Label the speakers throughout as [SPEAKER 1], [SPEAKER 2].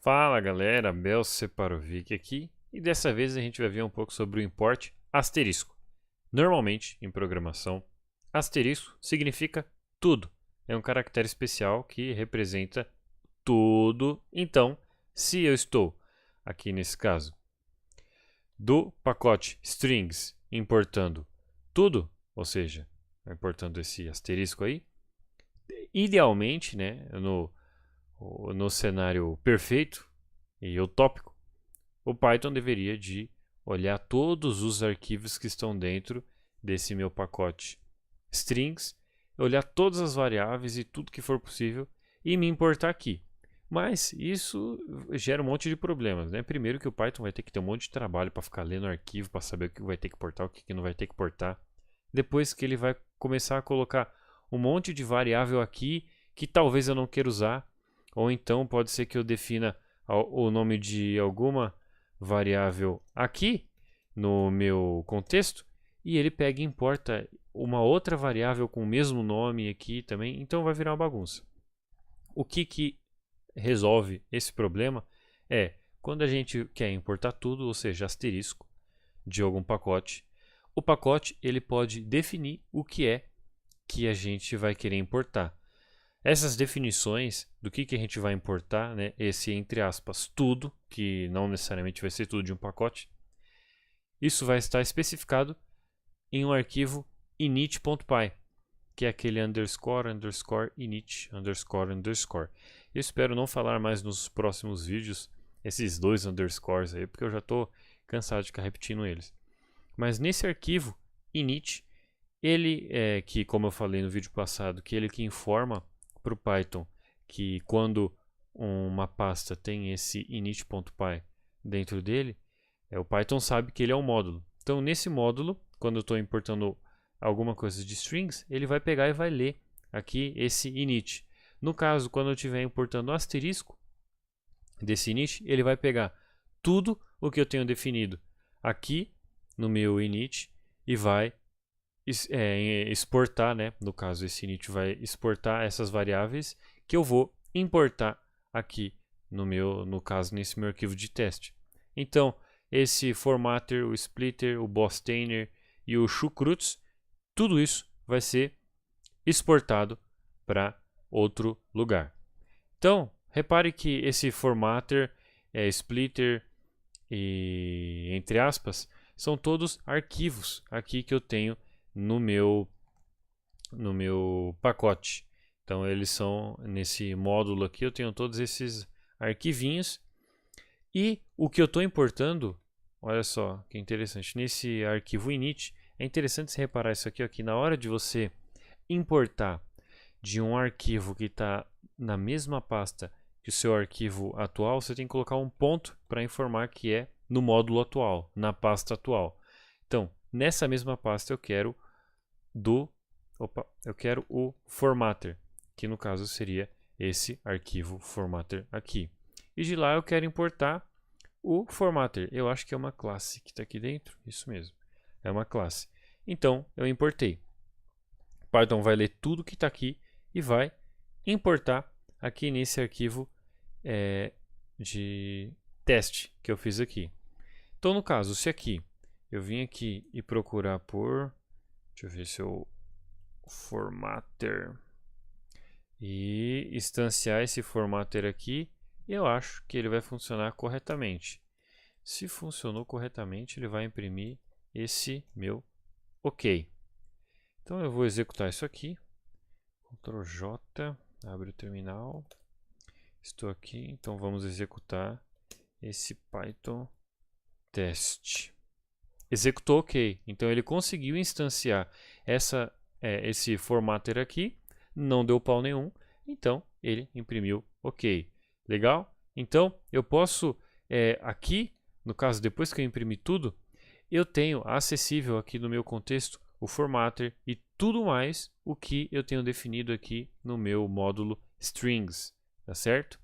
[SPEAKER 1] Fala galera, Bel Separovic aqui e dessa vez a gente vai ver um pouco sobre o import asterisco. Normalmente, em programação, asterisco significa tudo. É um caractere especial que representa tudo. Então, se eu estou, aqui nesse caso, do pacote strings importando tudo, ou seja, importando esse asterisco aí, idealmente, né, no cenário perfeito e utópico, o Python deveria de olhar todos os arquivos que estão dentro desse meu pacote strings, olhar todas as variáveis e tudo que for possível e me importar aqui. Mas isso gera um monte de problemas, né? Primeiro que o Python vai ter que ter um monte de trabalho para ficar lendo arquivo, para saber o que vai ter que portar, o que não vai ter que portar. Depois que ele vai começar a colocar um monte de variável aqui que talvez eu não queira usar, ou então pode ser que eu defina o nome de alguma variável aqui no meu contexto e ele pega e importa uma outra variável com o mesmo nome aqui também, então vai virar uma bagunça. O que resolve esse problema é quando a gente quer importar tudo, ou seja, asterisco de algum pacote, o pacote ele pode definir o que é que a gente vai querer importar. Essas definições do que a gente vai importar, né, esse entre aspas tudo, que não necessariamente vai ser tudo de um pacote, isso vai estar especificado em um arquivo init.py, que é aquele underscore, underscore, init, underscore, underscore. Eu espero não falar mais nos próximos vídeos esses dois underscores aí, porque eu já estou cansado de ficar repetindo eles. Mas nesse arquivo init, ele é que, como eu falei no vídeo passado, que ele que informa para o Python que quando uma pasta tem esse init.py dentro dele, o Python sabe que ele é um módulo. Então, nesse módulo, quando eu estou importando alguma coisa de strings, ele vai pegar e vai ler aqui esse init. No caso, quando eu estiver importando o asterisco desse init, ele vai pegar tudo o que eu tenho definido aqui no meu init e vai exportar, né? No caso, esse init vai exportar essas variáveis que eu vou importar aqui no caso, nesse meu arquivo de teste. Então, esse formatter, o splitter, o bosstainer e o chucrutes, tudo isso vai ser exportado para outro lugar. Então, repare que esse formatter, splitter e entre aspas, são todos arquivos aqui que eu tenho no meu pacote. Então eles são nesse módulo aqui, eu tenho todos esses arquivinhos e o que eu estou importando, olha só que interessante, nesse arquivo init, é interessante se reparar isso aqui, ó, que na hora de você importar de um arquivo que está na mesma pasta que o seu arquivo atual, você tem que colocar um ponto para informar que é no módulo atual, na pasta atual. Então, nessa mesma pasta eu quero o formatter, que no caso seria esse arquivo formatter aqui. E de lá eu quero importar o formatter. Eu acho que é uma classe que está aqui dentro, isso mesmo, é uma classe. Então eu importei. Python vai ler tudo que está aqui e vai importar aqui nesse arquivo de teste que eu fiz aqui. Então no caso, se aqui eu vim aqui e procurar por, deixa eu ver se eu formatter e instanciar esse formatter aqui, eu acho que ele vai funcionar corretamente. Se funcionou corretamente, ele vai imprimir esse meu OK. Então eu vou executar isso aqui, Ctrl J, abre o terminal, estou aqui, então vamos executar esse Python teste. Executou OK, então ele conseguiu instanciar esse formatter aqui, não deu pau nenhum, então ele imprimiu OK. Legal? Então eu posso, aqui, no caso depois que eu imprimi tudo, eu tenho acessível aqui no meu contexto o formatter e tudo mais o que eu tenho definido aqui no meu módulo strings, tá certo?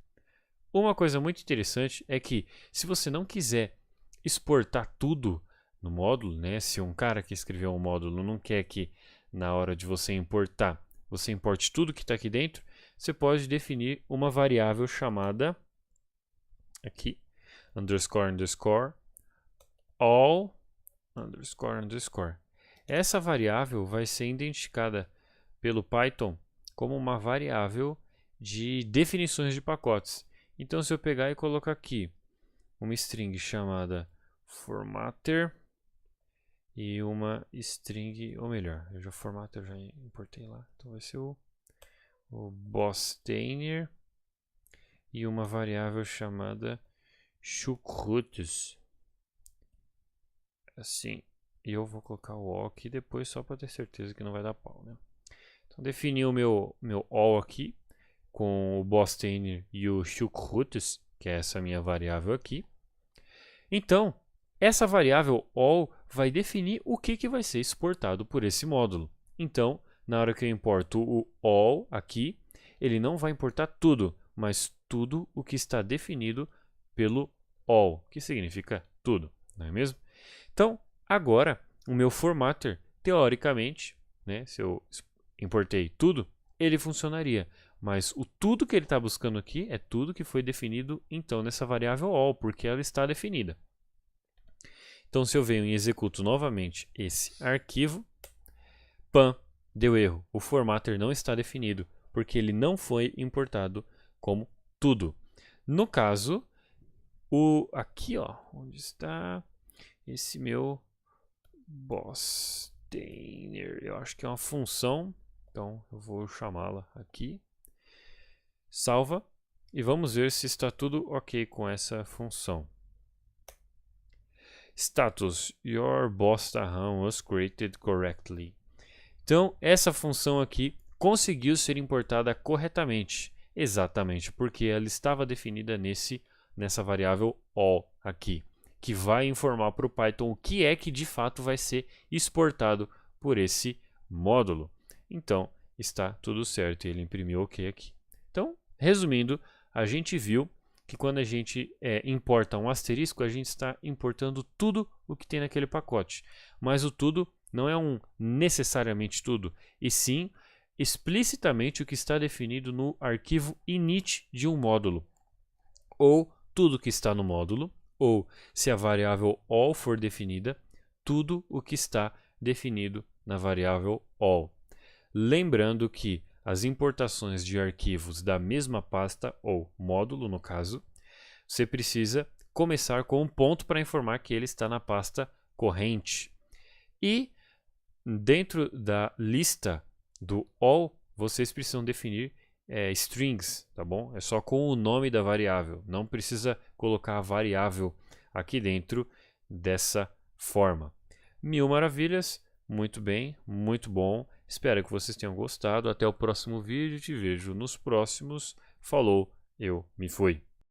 [SPEAKER 1] Uma coisa muito interessante é que se você não quiser exportar tudo no módulo, né? Se um cara que escreveu um módulo não quer que na hora de você importar, você importe tudo que está aqui dentro, você pode definir uma variável chamada aqui, underscore, underscore, all, underscore, underscore. Essa variável vai ser identificada pelo Python como uma variável de definições de pacotes. Então, se eu pegar e colocar aqui uma string chamada formatter e uma string, ou melhor, formatter eu já importei lá, então vai ser o bostainer e uma variável chamada chucrutes. Assim, e eu vou colocar o all aqui depois só para ter certeza que não vai dar pau, né? Então, defini o meu all aqui com o bostainer e o chucrutes, que é essa minha variável aqui. Então, essa variável all vai definir o que vai ser exportado por esse módulo. Então, na hora que eu importo o all aqui, ele não vai importar tudo, mas tudo o que está definido pelo all, que significa tudo, não é mesmo? Então, agora, o meu formatter, teoricamente, né, se eu importei tudo, ele funcionaria. Mas o tudo que ele está buscando aqui é tudo que foi definido, então, nessa variável all, porque ela está definida. Então, se eu venho e executo novamente esse arquivo, pam, deu erro. O formatter não está definido, porque ele não foi importado como tudo. No caso, aqui, ó, onde está esse meu bostainer, eu acho que é uma função, então eu vou chamá-la aqui. Salva e vamos ver se está tudo ok com essa função. Status: Your bostahan was created correctly. Então, essa função aqui conseguiu ser importada corretamente, exatamente porque ela estava definida nessa variável all aqui, que vai informar para o Python o que é que de fato vai ser exportado por esse módulo. Então, está tudo certo, ele imprimiu ok aqui. Então, resumindo, a gente viu que quando a gente importa um asterisco, a gente está importando tudo o que tem naquele pacote. Mas o tudo não é necessariamente tudo, e sim explicitamente o que está definido no arquivo init de um módulo. Ou tudo que está no módulo, ou se a variável all for definida, tudo o que está definido na variável all. Lembrando que as importações de arquivos da mesma pasta, ou módulo no caso, você precisa começar com um ponto para informar que ele está na pasta corrente. E dentro da lista do all, vocês precisam definir strings, tá bom? É só com o nome da variável, não precisa colocar a variável aqui dentro dessa forma. Mil maravilhas, muito bem, muito bom. Espero que vocês tenham gostado. Até o próximo vídeo, te vejo nos próximos. Falou, eu me fui.